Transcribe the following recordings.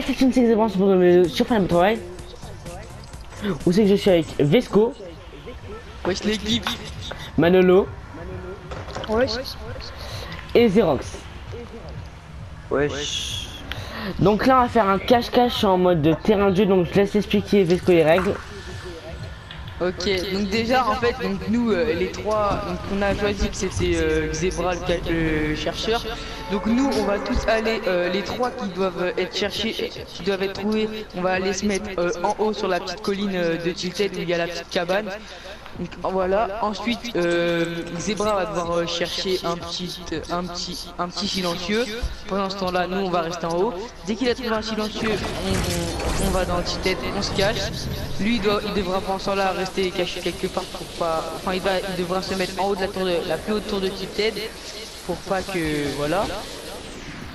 c'est une séquence pour me surprendre mon travail. Où c'est que je suis avec Vesco, Wesh l'équipe. Manolo Wesh. et Xerox. Wesh. Donc là on va faire un cache-cache en mode de terrain de jeu, donc je laisse expliquer Vesco les règles. Ok, donc déjà en fait, donc nous les trois, donc on a choisi que c'était Xebra le chercheur. Donc nous on va tous aller, les trois qui doivent être cherchés, qui doivent être trouvés, on va aller se mettre en haut sur la petite colline de Tilted où il y a la petite cabane. Donc voilà, ensuite Zebra va devoir chercher un petit silencieux. Pendant ce temps-là, nous on va rester en haut. Dès qu'il a trouvé un silencieux, on va dans Tilted, on se cache. Lui il devra pendant ce temps-là rester caché quelque part pour pas. Enfin il devra se mettre en haut de la tour la plus haute tour de Tilted pour pas que voilà.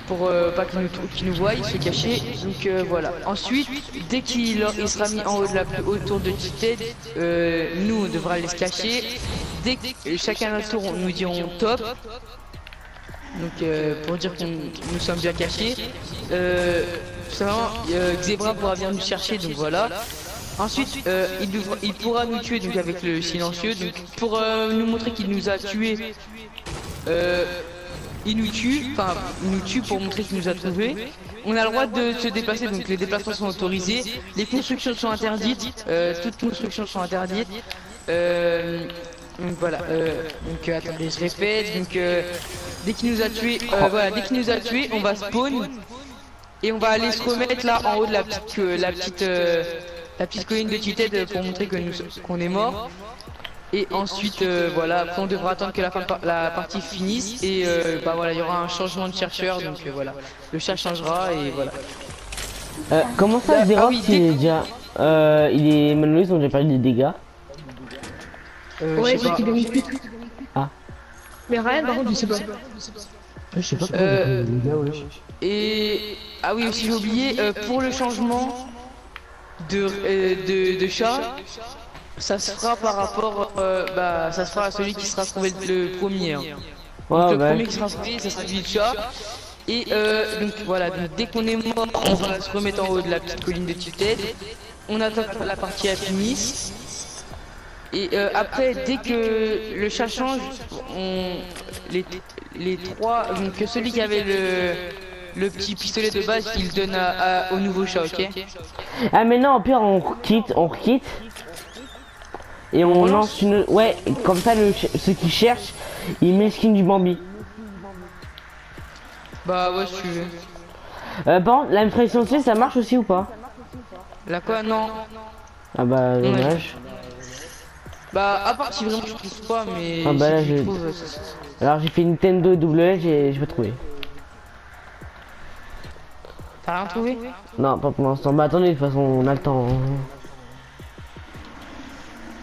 Pour pas qu'il nous voie, se cacher. Donc voilà. Ensuite, dès qu'il sera mis en haut de la plus haute tour de Tilted, nous on devra aller se cacher. Dès que chacun à notre tour, nous dirons top. Donc pour dire qu'on nous sommes bien cachés. Seulement, Xebra pourra venir nous chercher. Donc voilà. Ensuite, il pourra nous tuer donc avec le silencieux. Donc pour nous montrer qu'il nous a tués. Il nous tue pour montrer qu'il nous a trouvé. On a le droit de se déplacer, donc les déplacements sont autorisés. Les constructions sont interdites, toutes constructions sont interdites. Donc voilà, attendez, je répète. Donc dès qu'il nous a tué, dès qu'il nous a tué, on va spawn et on va aller se remettre là en haut de la petite colline de Tilted pour montrer que qu'on est mort. Et ensuite, voilà, après on devra attendre que la partie finisse et voilà, il y aura un changement de chercheur, donc voilà, le chat changera et voilà. Comment ça, Xerox il est déjà... il est... Manolo, ils ont déjà parlé des dégâts. Ouais, j'ai qu'il a mis plus. Ah. Mais rien, par contre, je sais pas. Je sais pas comment les gars, wesh. Et... Ah oui, aussi j'ai oublié, pour le changement de chat, ça se fera par rapport, ça se fera à celui qui sera trouvé le premier. Hein. Ouais, Donc, le bah. premier qui sera trouvé, ça sera le chat. Et donc voilà, donc, dès qu'on est mort, on va se remettre en haut de la petite colline de Tilted. On attend que la partie finisse. Et après, dès que le chat change, les trois, donc celui qui avait le petit pistolet de base, il donne au nouveau chat, ok? Ah mais non, au pire on quitte. Et on lance une... Ouais, comme ça, ceux qui cherchent, ils mettent le skin du Bambi. Bah ouais, si tu veux. Bon, la pression C, ça marche aussi ou pas? La quoi? Non. Ah bah, dommage. Bah, à part si vraiment je trouve pas, mais Ah bah là, si tu j'ai... trouves, Alors j'ai fait Nintendo WL et je vais trouver. T'as rien trouvé? Non, pas pour l'instant. Bah attendez, de toute façon, on a le temps. Hein.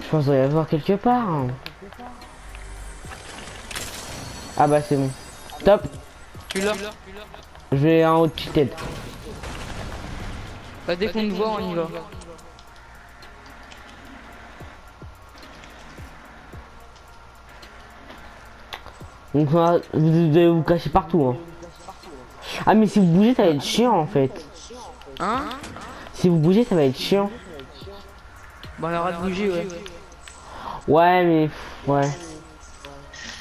Je pense qu'il doit y avoir quelque part. Hein. Ah bah c'est bon. Top. Tu l'as? Je vais en haut de petite tête. Bah dès qu'on te voit, on y va. Donc vous devez vous cacher partout. Hein. Ah mais si vous bougez, ça va être chiant en fait. Hein? Si vous bougez, ça va être chiant. Bah on aura de bouger, ouais. Ouais mais... Ouais.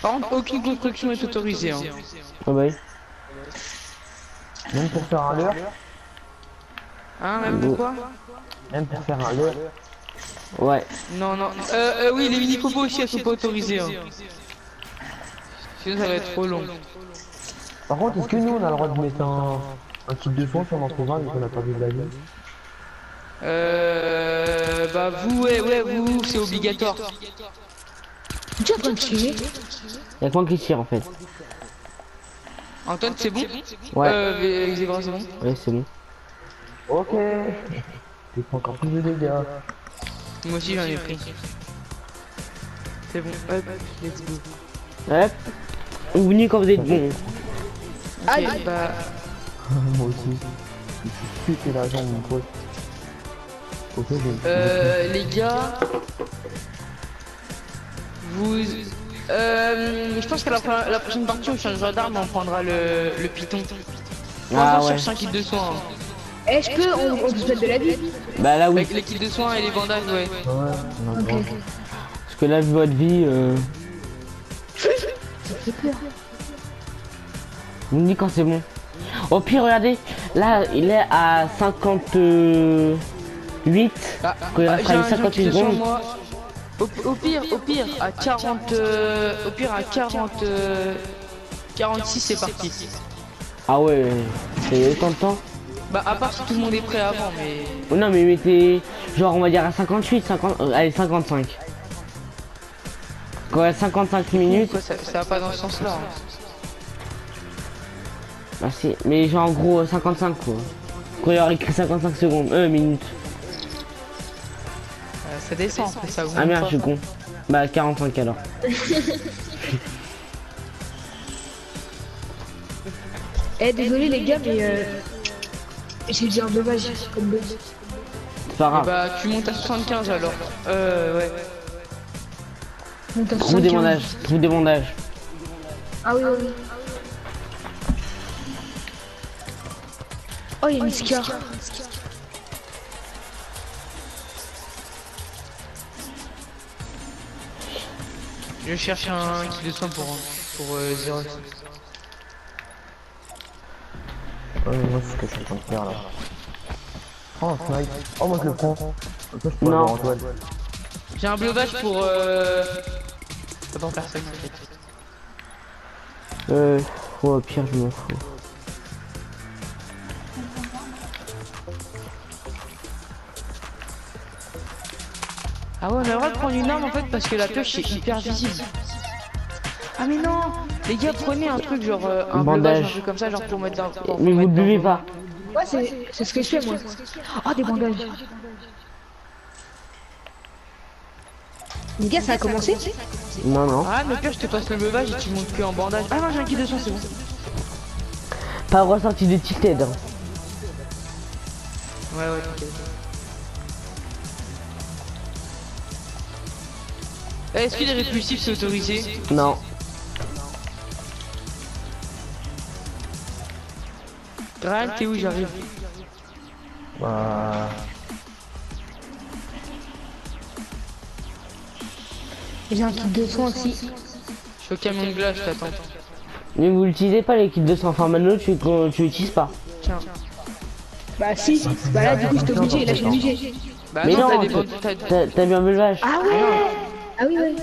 Par contre, aucune construction est autorisée, hein. Ah bah oui. Même pour faire un leurre. Hein, même pourquoi? Même pour faire un leurre. Ouais. Non, non. Oui, les mini-popos aussi, elles sont pas autorisées, hein. Sinon, ça va être trop long. Par contre, est-ce que nous on a le droit de mettre un kit de fond sur notre vin vu qu'on a pas vu de la vie? Bah vous, ouais, vous, c'est obligatoire. Tu es en train de chier. Y'a que moi qui tire en fait. Antoine, c'est bon? Ouais. Xebra, c'est bon? Ouais, c'est bon. Ok. Tu prends encore plus de dégâts. Moi aussi, j'en ai pris. C'est bon, hop, let's go. Hop. Vous venez quand vous êtes bon. Aïe, bah... Moi aussi. Je suis la jambe, mon pote. Ok, les gars... Vous... je pense qu'à la prochaine partie, on changera d'arme, on prendra le python. Ah On ouais. cherche un kit de soin. Hein. Eh, je peux, on se souhaite de la vie. Bah là oui. Avec l'équipe de soins et les bandages, ouais. Ouais, on a le Ok. droit. Parce que là, vu votre vie, Ça fait peur. vous me dites quand c'est bon. Au pire, regardez, là, il est à 58. Ah, Quand il ah, restera j'ai les un 58 truc de soin, secondes. moi. Au pire, à 40, au pire à 40, 46 c'est parti. Ah ouais, c'est autant de temps. Bah à part si tout le monde est prêt avant, mais Oh non, mais mettez, genre, on va dire à 58, 50, allez, 55. Quand il reste 55 minutes, quoi, ça va pas dans ce sens-là. Hein. bah si, mais genre en gros 55 quoi. Quand il y aura écrit 55 secondes, minutes. Ça descend, après, ça augmente Ah merde, pas. je suis con. Bah 45 alors. Eh, désolé les gars, mais j'ai dit un dommage comme bug. C'est pas grave. Bah tu montes à 75 alors. Ouais. On t'a Trouve des 75. bandages, trouve des bandages. Ah oui, oui, oui. Oh, il y a une Scar. Je cherche un kit de soin pour Xerox. Ouais, mais moi, c'est ce que je suis en train de faire là. Oh, un snipe. Oh, moi, je le prends. Comme ça, je peux Non. avoir Antoine. J'ai un bleuvache pour ça va faire ça, t'inquiète. Ouais, au pire, je m'en fous. Ah ouais, on a le droit de prendre une arme en fait parce que la pioche c'est hyper visible. Ah mais non, les gars prenez un truc genre un Bandage. bleuvache, un truc comme ça genre pour mettre dans. Pour Mais vous mettre ne dans- buvez pas. Ouais, c'est ce que je fais moi. Oh, des bandages. Les gars, ça a commencé? Non, non. Ah mais pire je te passe le bleuvache et tu montes que en bandage. Ah non j'ai un kit de soin c'est bon. Pas ressorti de Tilted. Hein. Ouais t'inquiète. Est-ce que les répulsifs c'est autorisé? Non. Graham t'es où j'arrive? Bah. J'ai un kit de soin aussi. Je suis au camion de glace, je t'attends. Mais vous l'utilisez pas l'équipe de 100 Mano, tu l'utilises pas. Tiens. Bah si, bah là du coup j'étais obligé, là je suis obligé. Bah Mais non, non, t'as des bandes. t'as bien vu le vache. Ah ouais. Ah oui, ouais.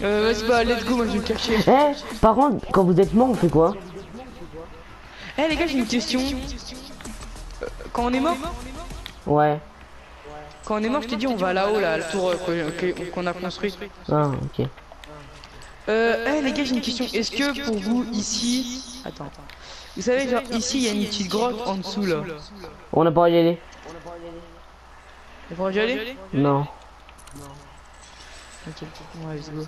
Vas-y bah let's go, moi je vais me cacher. Eh, par contre, quand vous êtes mort, on fait quoi? Eh les gars j'ai une question. Quand on est mort? Ouais. Quand on est mort, je t'ai dit on va là-haut là, à la tour qu'on a construite. Ah, ok. Les gars j'ai une question. Est-ce que pour vous ici, attends, vous savez genre ici il y a une petite grotte en dessous là. On n'a pas y aller? Vous pourrez y aller? Non. Ok, ouais, let's go.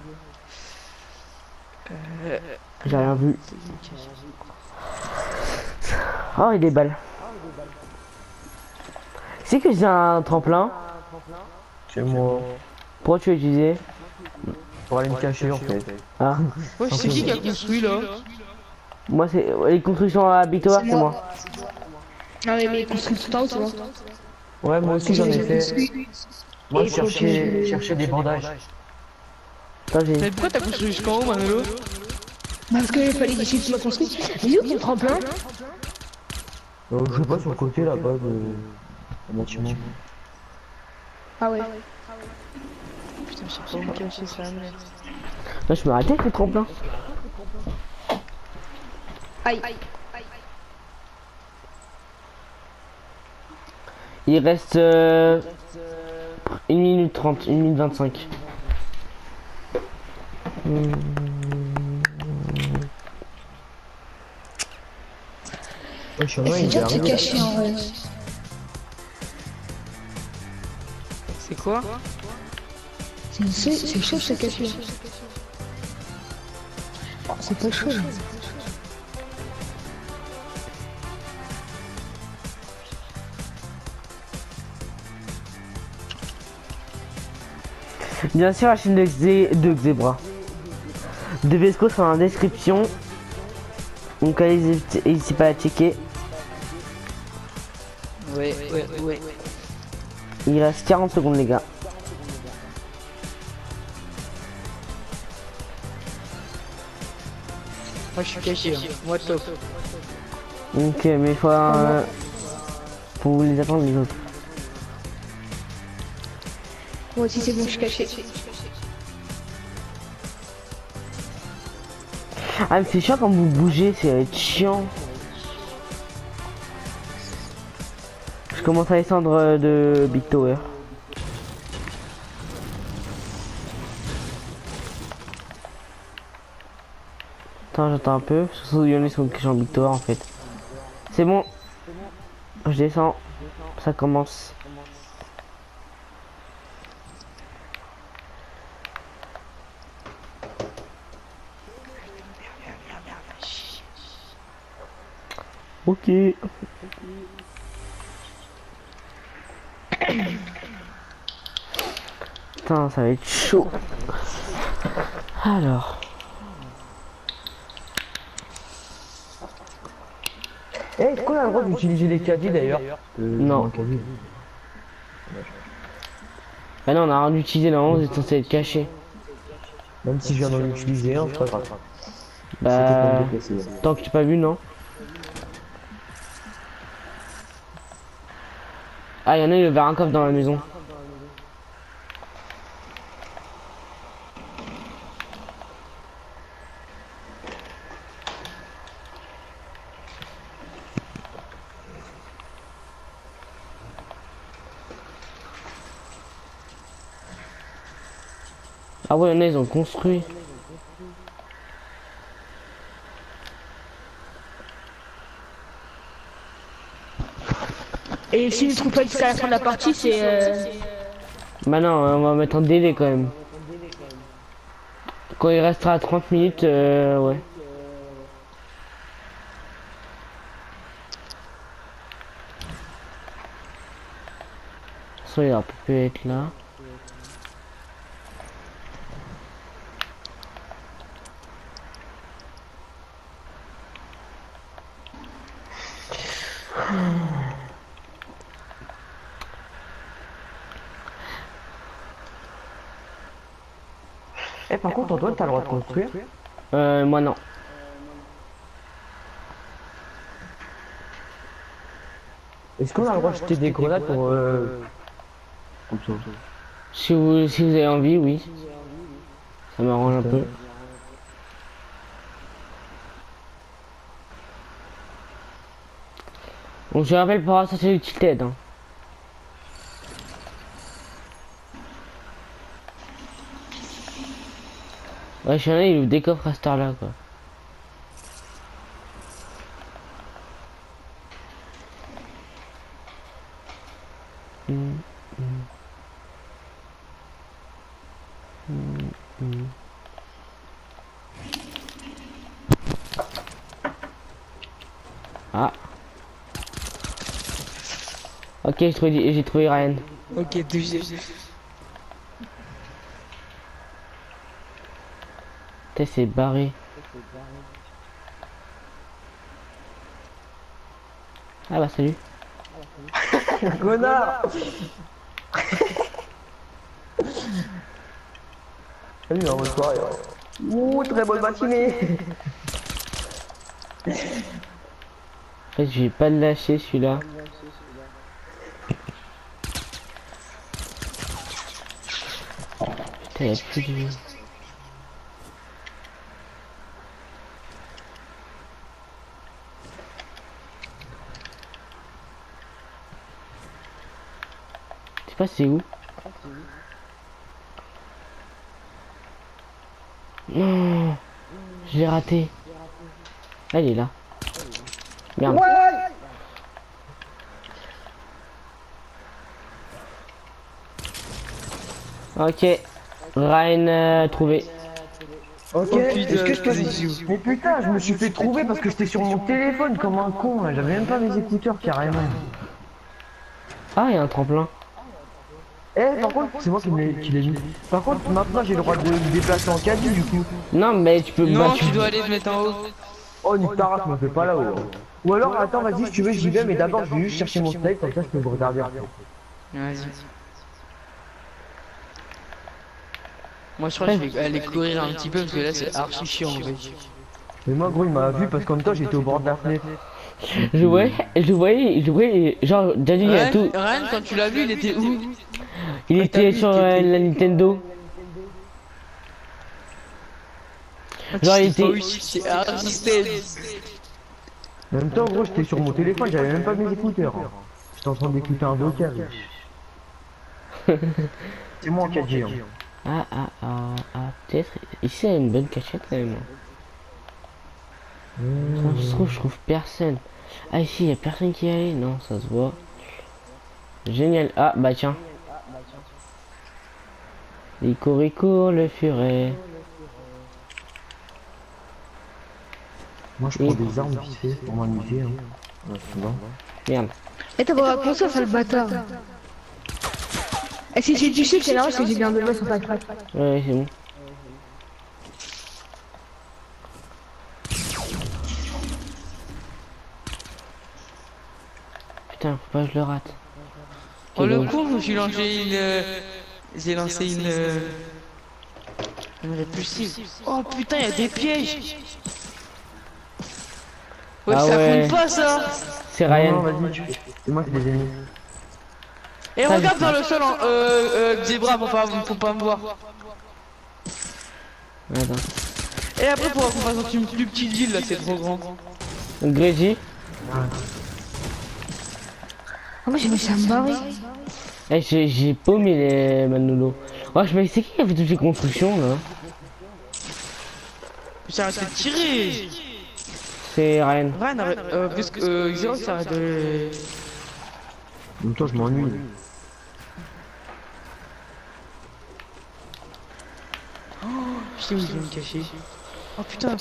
J'ai rien vu. Oh, il est balles. C'est que j'ai un tremplin. Chez moi. Pourquoi tu l'as utilisé? Pour aller me cacher en fait. Ah, Ouais, c'est qui a construit là? moi c'est les constructions à Bitoa, c'est moi. Non mais construit tout le temps, tu vois. Ouais, moi aussi j'en ai fait. construit. Moi Et je faut cherchais des bandages. Attends, j'ai. Mais pourquoi t'as construit jusqu'en haut Manolo? Parce qu'il fallait que je sois construit. Mais où ton tremplin? Je sais pas sur le côté là-bas de. Le bâtiment. Ah ouais. Putain, je sais pas où me cacher ça, merde. Là, je me arrêtais avec le tremplin. Aïe. Il reste 1 minute 30, 1 minute 25. Ouais, chez Et moi c'est il est dur de se arrivé. cacher en vrai. C'est quoi? C'est chaud de se cacher. Oh, c'est pas chaud. Bien sûr, la chaîne de Xebra. De Vesco sur la description. Donc allez, n'hésitez pas à checker. Ouais. Il reste 40 secondes les gars. Moi je suis caché, hein. Moi top. Donc mais il faut pour les attendre les autres. Moi aussi c'est bon, je suis caché. Ah mais c'est chiant quand vous bougez, c'est chiant. Je commence à descendre de Big Tower. Attends, j'attends un peu. Surtout il y en a qui sont en Big Tower en fait. C'est bon. Je descends. Ça commence. Ok. Putain, ça va être chaud. Alors. Est-ce qu'on a le droit d'utiliser les caddies d'ailleurs? Non. Bah non, on a rien d'utiliser, normalement, vous êtes censé être caché. Même si je viens d'en utiliser un, c'est pas grave. Bah. C'était pour me déplacer. Tant que tu pas vu, non? Ah, y'en a, il a ouvert un coffre dans la maison. Ah ouais, y'en a, ils ont construit. Et si je trouve pas jusqu'à la fin de la partie, c'est Bah non, on va mettre un délai quand même. Quand il restera 30 minutes, ouais. Ça, il aurait pu être là. Eh, par contre, Antoine, t'as le droit de construire? Moi non. Est-ce qu'on a le droit de jeter des grenades pour comme ça? Si vous avez envie, oui. Ça m'arrange un peu. Donc je rappelle pour ça c'est du tilted. Hein. Ouais, je suis il ouvre des coffres à cette heure-là quoi. Ah. Ok, j'ai trouvé Ryan. Ok, deuxième. Putain, c'est barré. Ah bah salut. Connard! Salut, bonne soirée. Ouh, très bonne matinée! En fait, je vais pas le lâcher celui-là. Putain, y'a plus de vie. Je sais pas c'est où. Non, je l'ai raté. Ah, il est là. Merde. Ok. Ryan trouvé. Ok, Oh, est-ce que je peux... putain, Mais putain, je me suis fait trouver parce que j'étais sur mon téléphone comme un con, là. J'avais même pas mes écouteurs carrément. Ah, il y a un tremplin. Eh, par contre, c'est moi qui l'ai mis. Par contre, maintenant j'ai le droit de me déplacer en caddie du coup. Non, mais tu peux. Non, bah, tu dois aller te mettre en haut. Oh, nique ta race, me fais pas là-haut. Hein. Ou alors, attends, vas-y, si tu veux, j'y vais, mais d'abord, je vais juste chercher mon snipe, comme ça, je peux vous regarder après. Vas-y. Moi je crois que je vais aller courir un petit peu parce que là c'est archi chiant en fait. Mais moi, gros, il m'a vu parce qu'en même temps, j'étais au bord de la fenêtre. Je voyais, genre, Jadu, il y a tout. Ryan, quand tu l'as vu, il était où? Il Ah, t'as était vu, sur la Nintendo. Genre, il était. C'est archi stealth. En même temps, gros, j'étais sur mon téléphone, j'avais même pas mes écouteurs. Hein. J'étais en train d'écouter un vocal. C'est moi qui a dit. Hein. Peut-être. Ici, il y a une bonne cachette quand même. Ça se trouve, je trouve personne. Ah, ici, il y a personne qui y est allé. Non, ça se voit. Génial. Ah, bah tiens. Il court, le furet. Moi, je prends des armes vite fait pour m'amuser. Hein. Ouais, c'est bon. Merde. Eh, t'as pas pour ça, sale bâtard. Eh, si tu sais que c'est là, c'est que j'ai bien de sur ta craque. Ouais, c'est bon. Putain, faut pas que je le rate. Oh le con, je me suis lancé j'ai lancé une répulsive. Oh putain, il y a des pièges. Ouais, Ah ça ouais. compte pas ça. C'est Non, Ryan. vas-y, c'est moi qui les ai mis. Et regarde dans le sol en zébra, faut pas me voir. Attends. Et après, pour qu'on fasse une plus petite ville là, c'est trop grand. Grégy. Ah, moi, j'ai mis ça me barrer. Eh, j'ai paumé les Manolo. Oh, je me c'est qui a fait toutes les constructions là? J'ai arrêté de tirer. C'est Ryan. Ryan, parce que Xerox arrête de... En même temps, je m'ennuie. Je sais où je vais me cacher. Oh putain.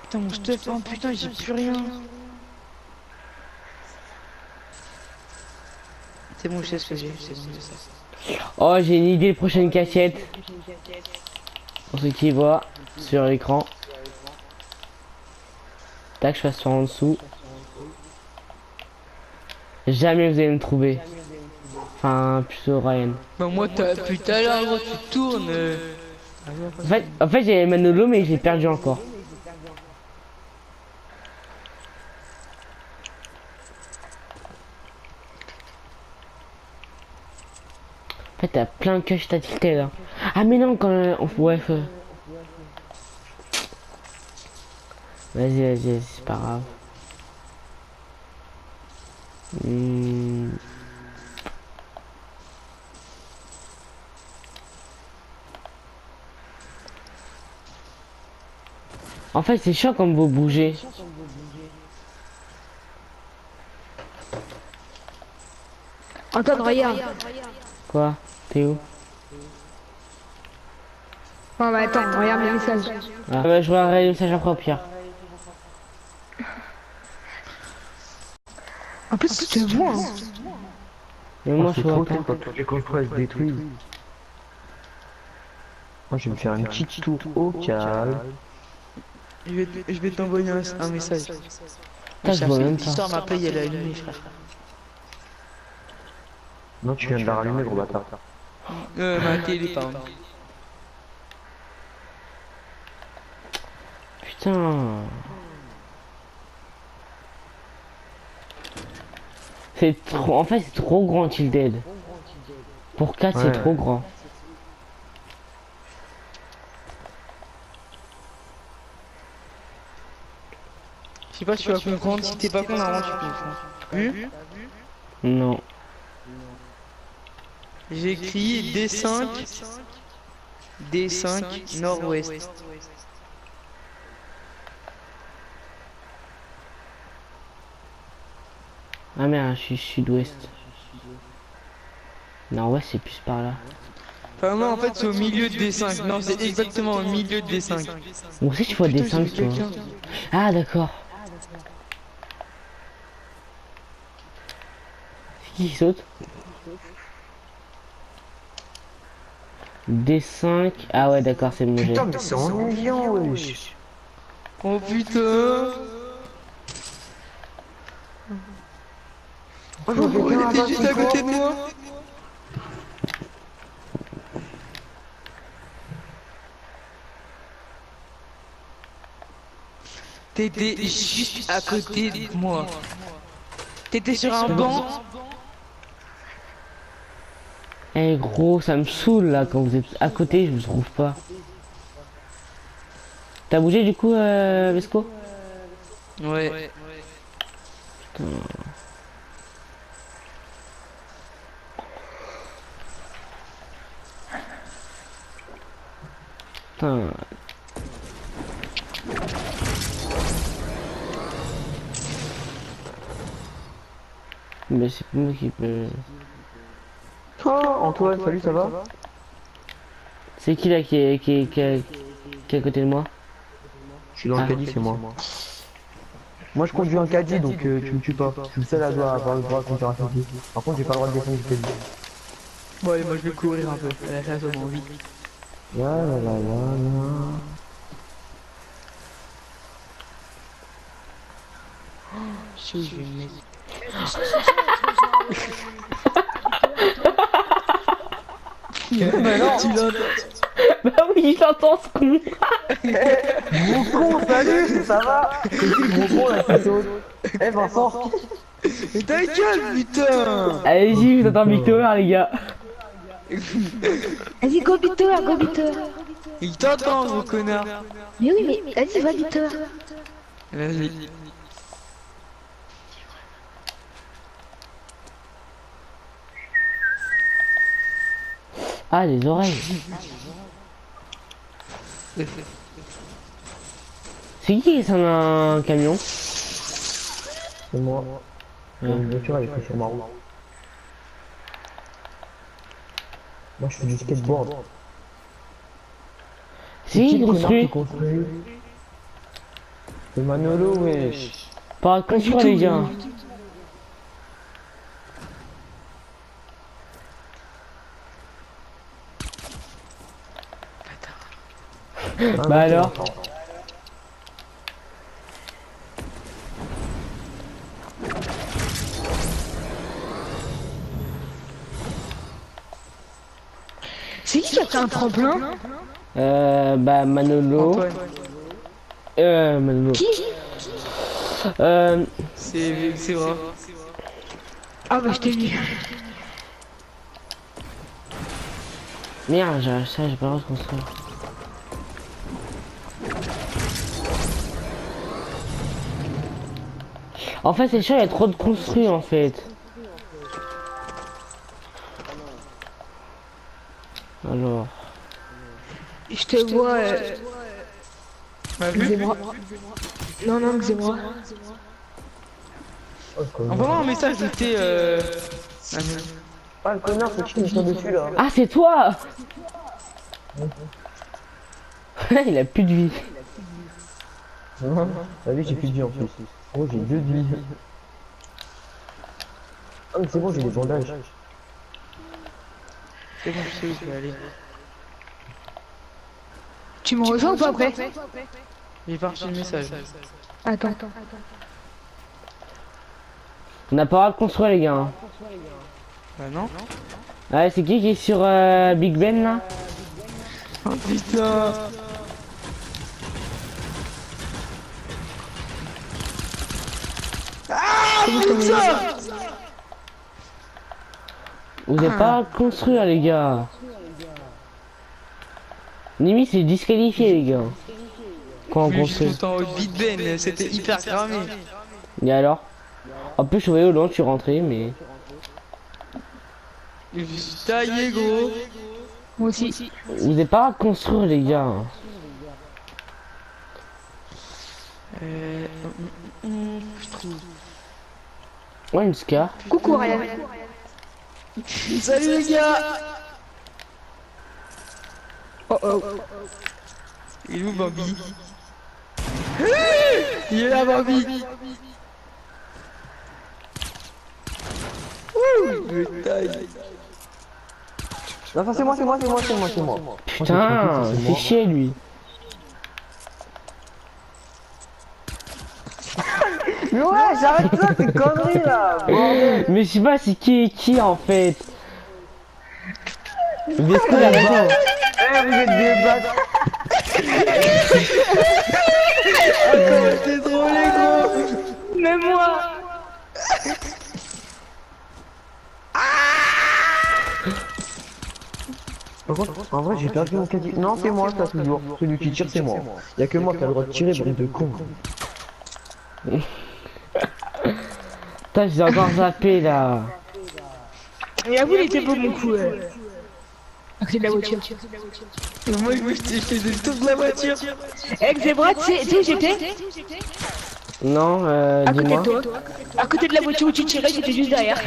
Putain, mon stuff. Oh putain, j'ai plus rien. C'est bon, je sais ce que j'ai. C'est bon, je sais. Oh, j'ai une idée de prochaine cachette. Pour ceux qui voient sur l'écran. Tac, je passe par en dessous. Jamais vous allez me trouver. Enfin, plutôt Ryan. Bah moi, depuis tout à l'heure, gros, tu tournes. En fait j'ai Manolo, mais j'ai perdu encore. En fait, t'as plein de caches à tilter là. Ah, mais non, quand même. Bref. Vas-y, c'est pas grave. En fait, c'est chiant comme vous bougez. Antoine, regarde. Quoi? T'es où? Non, mais attends, regarde mes messages. Ah, bah, je vois le message après au pire. En plus, tu te vois, hein. Mais moi, je C'est vois trop pas. tôt quand toutes les construits se détruisent. Moi, je vais me faire une petite tour au calme. Je vais t'envoyer un message. Putain, je vois même pas. L'histoire m'a payé, elle a allumé, frère. Non, tu viens de la rallumer, gros bâtard. Ma télé, pardon. Putain. C'est trop. En fait, c'est trop grand, Tilted. Pour 4, c'est Ouais. trop grand. Je sais pas si tu vas comprendre, si t'es pas con, normalement tu comprends. Vu? Non. J'ai écrit D5 nord-ouest. Ah merde, je suis sud-ouest. Non, ouais, c'est plus par là. Enfin non, en fait c'est au milieu de D5. Non, c'est exactement au milieu de D5. Où c'est que tu vois des 5 toi? Ah, d'accord. C'est qui saute? D5. Ah ouais, d'accord, c'est bon. Putain, mais c'est ennuyant, wesh. Oh putain. Oh, je vois Oh, il quelqu'un était là-bas, juste c'est à côté quoi? de moi. T'étais juste à côté de moi. T'étais sur un banc. Eh gros, ça me saoule là quand vous êtes à côté, je vous trouve pas. T'as bougé du coup, Vesco? Ouais. Putain. Mais c'est pas moi qui peux. Oh, Antoine, salut, ça va? C'est qui là qui est à côté de moi? Je suis dans le Ah. caddie, c'est moi. Moi, je conduis un caddie, donc tu me tues pas. Je suis le seul à avoir le droit de conduire un caddie. Par contre, j'ai pas le droit de descendre du caddie. Bon allez, moi je vais courir un peu. La chasse aux envies. La la la la la. Je sais où je vais me mettre. Mais non! Tu l'entends? Bah oui, j'entends ce con. Mon con, salut, ça va? C'est qui le gros con là qui saute? Eh Vincent! Mais ta gueule, putain! Allez-y, vous êtes en victoire les gars. Vas-y, go Victor, go Victor. Il t'entend, gros connard! Mais oui, mais vas-y, va Victor. Vas-y. Ah, les oreilles. C'est qui est sur un camion? C'est moi. Une voiture elle est prise sur ma route. Moi je fais du skateboard. C'est qui qui construit? C'est Manolo, wesh. Pas construire les gars. Bah alors? C'est qui a fait un tremplin? Bah Manolo. Antoine. Manolo. Qui? C'est vrai. Ah bah je t'ai vu. Merde, j'ai pas le droit de construire. En fait, c'est chiant, il y a trop de construits en fait. Alors. Je te vois. Excusez-moi. Non, non, excusez-moi. Envoie-moi un message de tes Ah le connard, c'est qui me tire dessus là? Ah, c'est toi! Il a plus de vie. T'as vu, j'ai plus de vie en plus. Oh, j'ai 2 de vie. Ah mais c'est bon, j'ai des bandages. C'est bon, je sais où je vais aller. Tu me rejoins ou pas après? J'ai pas reçu le message. Attends. On n'a pas le droit de construire les gars. Hein. Bah non. Ouais, c'est qui est sur Big Ben là? Oh putain! Ah putain! Vous n'avez pas à construire les gars. Limite c'est disqualifié les gars. Quand on Je construit. suis tout en haut de Big Ben, c'était hyper cramé. Et alors? En plus je voyais au loin, je suis rentré mais. Je suis taillé gros. Moi aussi. Vous n'avez pas à construire les gars. Je trouve. Ouais, une scar. Coucou Ryan. Salut les gars! Oh oh. Il est où Bambi? Il est là Bambi! Me taille. Non, c'est moi. Putain, c'est chier lui. ouais, j'arrête ça, tes conneries là, bordel. Mais je sais pas c'est qui en fait. Vesco il a raison. Eh, vous êtes des bâtards. C'est drôle les gros. Même moi. Par contre, en vrai, j'ai perdu mon caddie. Non, c'est moi, ça, toujours. Celui qui tire, c'est moi. Y'a que moi qui a le droit de tirer, bruit de con. Putain, j'ai encore zappé là. Et avoue, il était beau mon coup. À côté de la voiture. Moi je faisais le tour de la voiture. Eh, Zebra, tu sais où j'étais? Non, À côté dis-moi. de toi. À côté de la voiture où tu tirais, j'étais juste derrière.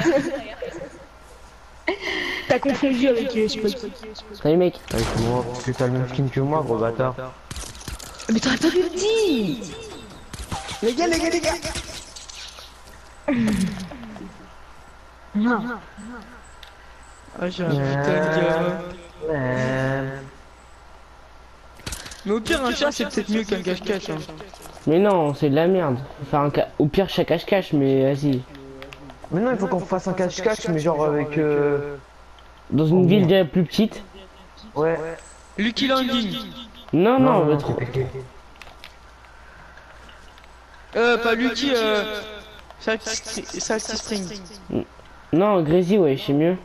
T'as confondu avec, je sais pas qui. Salut mec. Avec moi, parce que t'as le même skin que moi, gros bâtard. Mais t'aurais pas vu le petit. Les gars. Non. Ah j'ai un putain de gamin. Mais au pire un chat c'est peut-être mieux qu'un cache-cache. Hein. Mais non, c'est de la merde. Enfin, au pire, chaque cache-cache, mais vas-y. Mais non, il faut qu'on fasse un cache-cache, mais genre avec Dans une ville déjà plus petite. Ouais. Lucky Landing. Non, non, mais non, trop. Pas Lucky, Salty Spring. Non, Grazy, ouais, c'est mieux.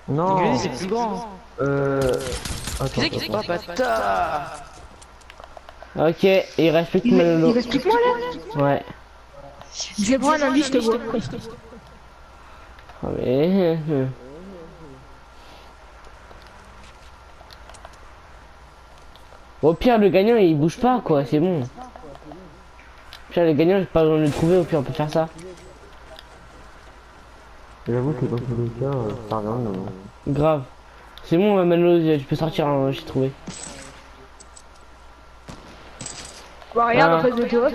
Non. Gris, c'est plus grand. Attends, Oh bâtard. Ok, il reste plus que Manolo. Il reste plus que moi là. Ouais. Zebra, un indice, je te vois. Ah, mais... Au pire, le gagnant il bouge pas quoi, c'est bon. Au pire, le gagnant, j'ai pas besoin de le trouver, au pire, on peut faire ça. J'avoue que dans tous les cas, ça revient, non. Grave. C'est bon, Manolo, tu peux sortir, hein, j'ai trouvé. Bon, regarde Ah. en face de toi.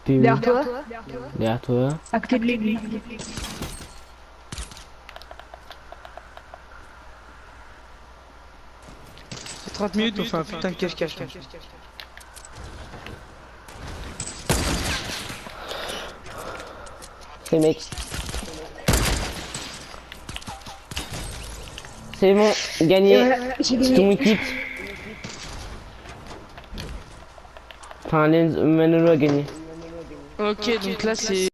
T'es où? Derrière toi. Derrière toi. À côté de l'église. C'est 30 minutes, on fait un putain de cache-cache. C'est mec. C'est bon, gagné. J'ai Tout le gagné. monde quitte. Enfin, Manolo a gagné. Ok, donc là c'est